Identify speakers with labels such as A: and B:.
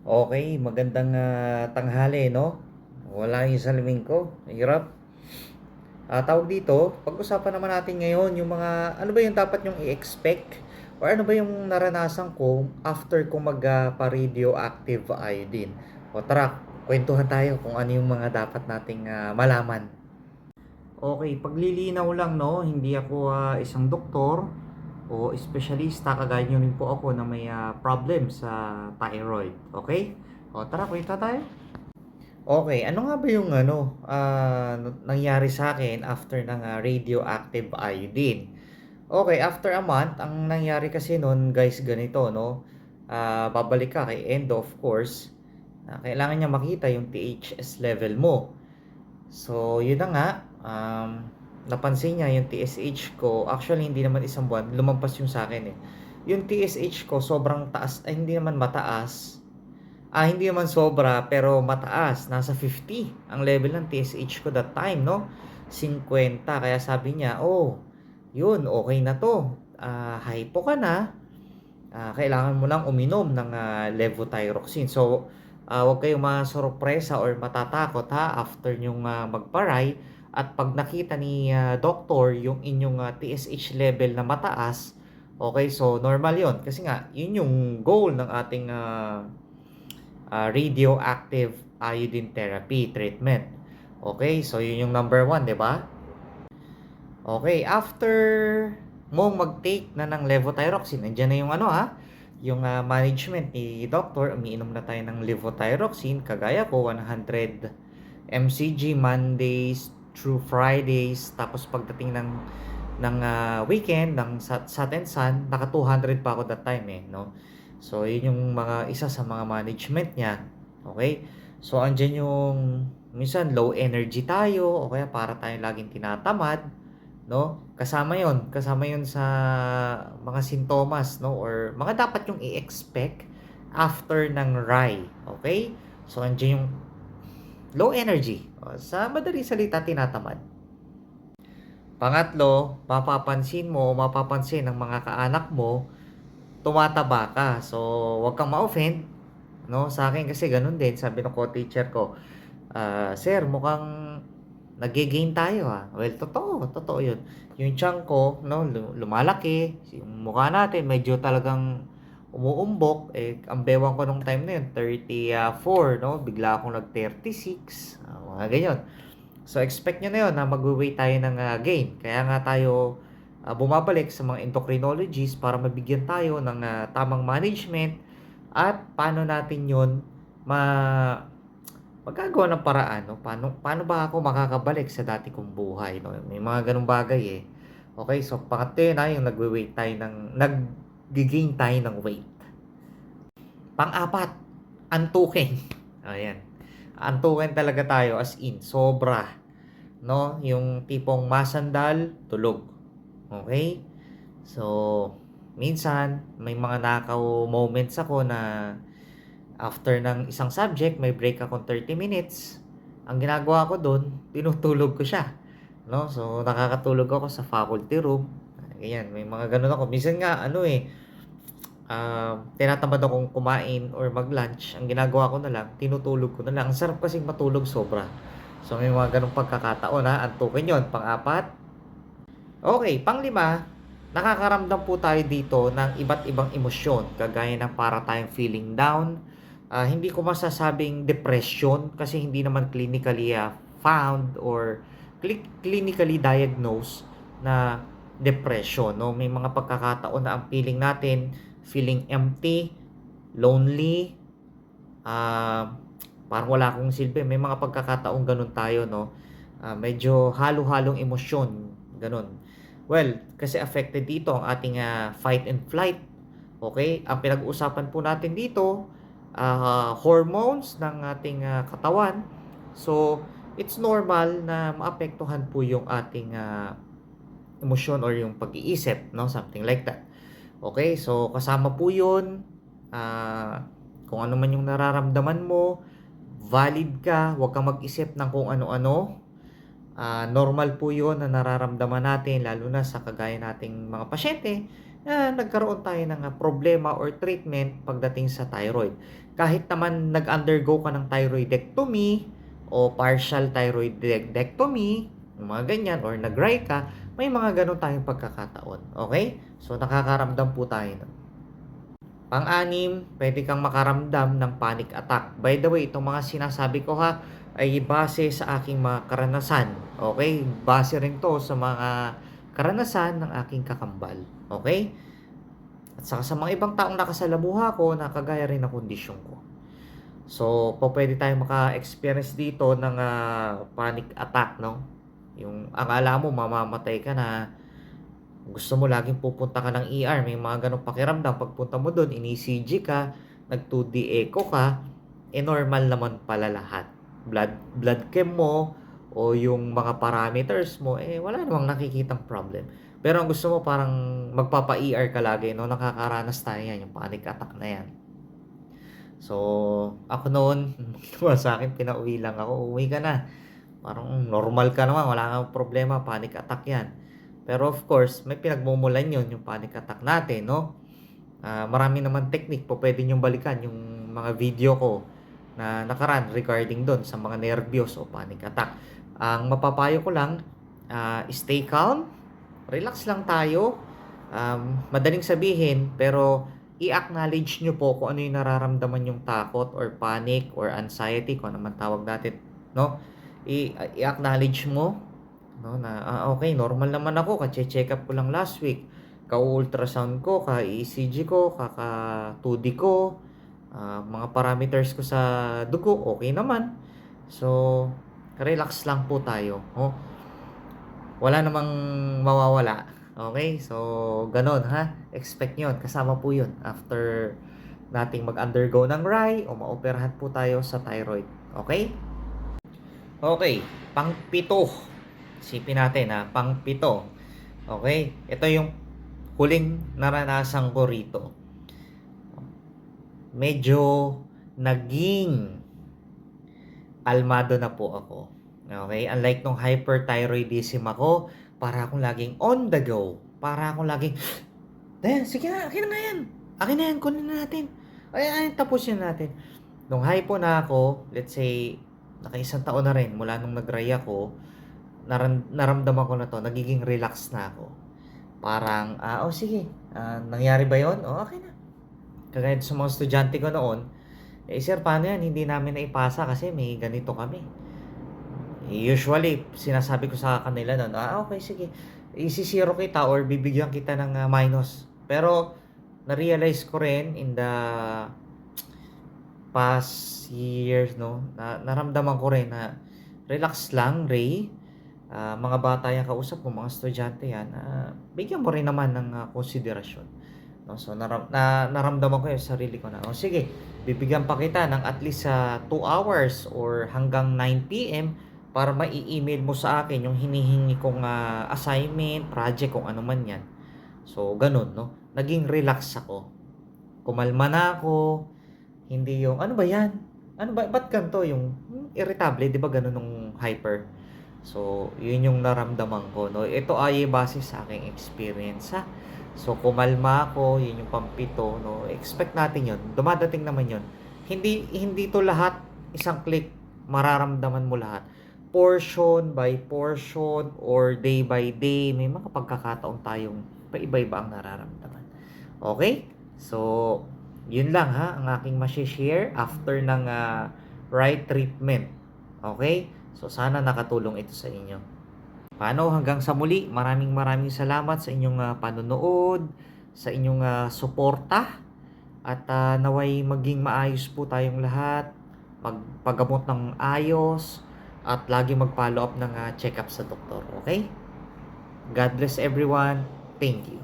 A: Okay, magandang tanghali, no? Wala yung salamin ko. Hirap. Tawag dito, pag-usapan naman natin ngayon yung mga, ano ba yung dapat yung i-expect? Or ano ba yung naranasan ko after ko pa-radioactive iodine? O tara, kwentuhan tayo kung ano yung mga dapat nating malaman. Okay, paglilinaw lang, no? Hindi ako isang doktor o espesyalista. Kagaya nyo rin po ako na may problem sa thyroid. Okay? O tara, kwenta tayo. Okay, ano nga ba yung nangyari sa akin after ng radioactive iodine? Okay, after a month, ang nangyari kasi nun guys ganito, no? Babalik ka kay endo of course. Kailangan niya makita yung THS level mo. So, yun na nga, napansin niya yung TSH ko. Actually, hindi naman isang buwan, lumampas yung sa akin eh. Yung TSH ko sobrang taas, ay hindi naman mataas. Hindi naman sobra pero mataas, nasa 50 ang level ng TSH ko that time, no? 50. Kaya sabi niya, "Oh, 'yun okay na 'to. Hypo ka na. Kailangan mo lang uminom ng levothyroxine." So, 'wag kayong masorpresa or matatakot ha after niyong magpa-RI at 'pag nakita ni doktor yung inyong TSH level na mataas, okay, so normal 'yun kasi nga 'yun yung goal ng ating radioactive iodine therapy treatment. Okay, so yun yung number one, di ba? Okay, after mo mag-take na ng levothyroxine, nandiyan na yung yung management ni doctor, umiinom na tayo ng levothyroxine, kagaya ko, 100 mcg Mondays through Fridays, tapos pagdating ng weekend, ng Saturday and Sun, naka 200 pa ako that time eh, no? So, yun yung isa sa mga management niya. Okay? So, andyan yung minsan low energy tayo o kaya para tayong laging tinatamad, no? Kasama yon sa mga sintomas, no? Or mga dapat yung i-expect after ng RAI. Okay? So, andyan yung low energy. O, sa madaling salita, tinatamad. Pangatlo, mapapansin mo o mapapansin ng mga kaanak mo, tumataba ka. So, wag kang ma-offend, no? Sa akin kasi ganun din, sabi ng co-teacher ko, "Sir, mukhang nagge-gain tayo, ah." Well, totoo 'yun. Yung tiyan ko, no, lumalaki, yung mukha natin medyo talagang umuumbok, eh, ang bewang ko nung time na 'yun, 34, no? Bigla akong nag-36, mga ganyan. So, expect nyo na yun na magwe-wait tayo ng gain. Kaya nga tayo bumabalik sa mga endocrinologists para mabigyan tayo ng tamang management at paano natin yun ma magagawa ng paraan, no? Paano ba ako makakabalik sa dati kong buhay, no? May mga ganung bagay eh. Okay, so pangatlo yun yung nagwe-wait tayo nag-gain tayo ng weight. Pang-apat, antukin. Ayan. Antukin talaga tayo as in, sobra, no? Yung tipong masandal, tulog. Okay? So, minsan may mga nakaw moments ako na after ng isang subject, may break akong 30 minutes. Ang ginagawa ko doon, tinutulog ko siya. No? So, nakakatulog ako sa faculty room. Ganyan, may mga ganun ako. Minsan nga, tinatamad akong kumain or mag-lunch. Ang ginagawa ko na lang, tinutulog ko na lang. Ang sarap kasing matulog sobra. So, may mga ganung pagkakataon ha. Antukin yon. Pang-apat. Okay, pang-lima, nakakaramdam po tayo dito ng iba't ibang emosyon. Kagaya ng para tayong feeling down. Hindi ko masasabing depression kasi hindi naman clinically found or clinically diagnosed na depression. No? May mga pagkakataon na ang feeling natin, feeling empty, lonely, ah, parang wala akong silbi. May mga pagkakataong ganun tayo, no? Medyo halo-halong emosyon, ganun. Well, kasi affected dito ang ating fight and flight. Okay? Ang pinag-uusapan po natin dito, hormones ng ating katawan. So, it's normal na maapektuhan po yung ating emosyon or yung pag-iisip, no? Something like that. Okay? So, kasama po yun. Kung ano man yung nararamdaman mo, valid ka, huwag kang mag-isip ng kung ano-ano. Normal po yun na nararamdaman natin, lalo na sa kagaya nating mga pasyente na nagkaroon tayo ng problema or treatment pagdating sa thyroid. Kahit naman nag-undergo ka ng thyroidectomy o partial thyroidectomy, yung mga ganyan, or nag-dry ka, may mga ganun tayong pagkakataon. Okay? So, nakakaramdam po tayo nun. Pang-anim, pwede kang makaramdam ng panic attack. By the way, itong mga sinasabi ko ay base sa aking mga karanasan. Okay? Base rin to sa mga karanasan ng aking kakambal. Okay? At saka sa mga ibang taong nakasalamuha ko na kagaya rin ng kondisyon ko. So, pwede tayong maka-experience dito ng panic attack, no? Yung akala mo mamamatay ka na, gusto mo laging pupunta ka ng ER, may mga ganong pakiramdam. Pagpunta mo doon, ini-ECG ka, nag-2D echo ka, normal naman pala lahat. Blood chem mo o yung mga parameters mo, wala namang nakikitang problem. Pero ang gusto mo parang magpapa-ER ka lagi, no? Nakakaranas tayo yan, yung panic attack na yan. So, ako noon, sa akin, pinauwi lang ako, uwi ka na. Parang normal ka naman, wala kang problema, panic attack yan. Pero of course, may pinagmumulan yun, yung panic attack natin, no? Marami naman technique po, pwede nyong balikan yung mga video ko na nakaraan regarding doon sa mga nervyos o panic attack. Ang mapapayo ko lang, stay calm, relax lang tayo, madaling sabihin, pero i-acknowledge nyo po kung ano yung nararamdaman yung takot or panic or anxiety, kung ano man tawag natin, no? I-acknowledge mo, no, na okay, normal naman ako, ka-check up ko lang last week, ka-ultrasound ko, ka-ECG ko, kaka-2D ko, mga parameters ko sa dugo, okay naman. So, relax lang po tayo, oh. Wala namang mawawala. Okay? So, ganon ha. Expect yun. Kasama po yun after nating mag-undergo ng RAI o maoperahan po tayo sa thyroid. Okay? Okay. Pang-pito. Isipin natin pang-pito. Okay? Ito yung huling naranasan ko rito. Medyo naging almado na po ako. Okay? Unlike nung hyperthyroidism ako, para akong laging on the go. Para akong laging, sige na, akin na yan. Akin na yan, kunin na natin. Ay, tapusin natin. Nung hypo na ako, let's say, naka-isang taon na rin mula nung nag-dry ako, naramdaman ko na to, nagiging relax na ako. Parang, sige, nangyari ba yon? Okay na. Kagaya sa mga estudyante ko noon, sir, paano yan? Hindi namin naipasa kasi may ganito kami. Usually, sinasabi ko sa kanila noon, okay, sige, isi-zero kita or bibigyan kita ng minus. Pero, na-realize ko rin in the past years, no, naramdaman ko rin na relax lang, Ray. Mga bata yung kausap ko, mga estudyante yan, bigyan mo rin naman ng konsiderasyon. No? So, naramdaman ko yung sarili ko na, sige, bibigyan pa kita ng at least 2 hours or hanggang 9 p.m. para mai-email mo sa akin yung hinihingi kong assignment, project, kung ano man yan. So, ganun, no? Naging relax ako. Kumalma na ako. Hindi yung, ano ba yan? Ano ba? Ba't ganito? Yung irritable, di ba ganun nung hyper? So, yun yung naramdaman ko, no? Ito ay base sa aking experience, ha? So, kumalma ako, yun yung pampito, no? Expect natin yun. Dumadating naman yun. Hindi to lahat, isang click, mararamdaman mo lahat. Portion by portion or day by day, may mga pagkakataon tayong paiba-iba ang nararamdaman. Okay? So, yun lang ang aking ma-share after ng right treatment. Okay? So, sana nakatulong ito sa inyo. Paano? Hanggang sa muli, maraming salamat sa inyong panonood, sa inyong suporta, at naway maging maayos po tayong lahat, magpagamot ng ayos, at lagi mag-follow up ng check-up sa doktor. Okay? God bless everyone. Thank you.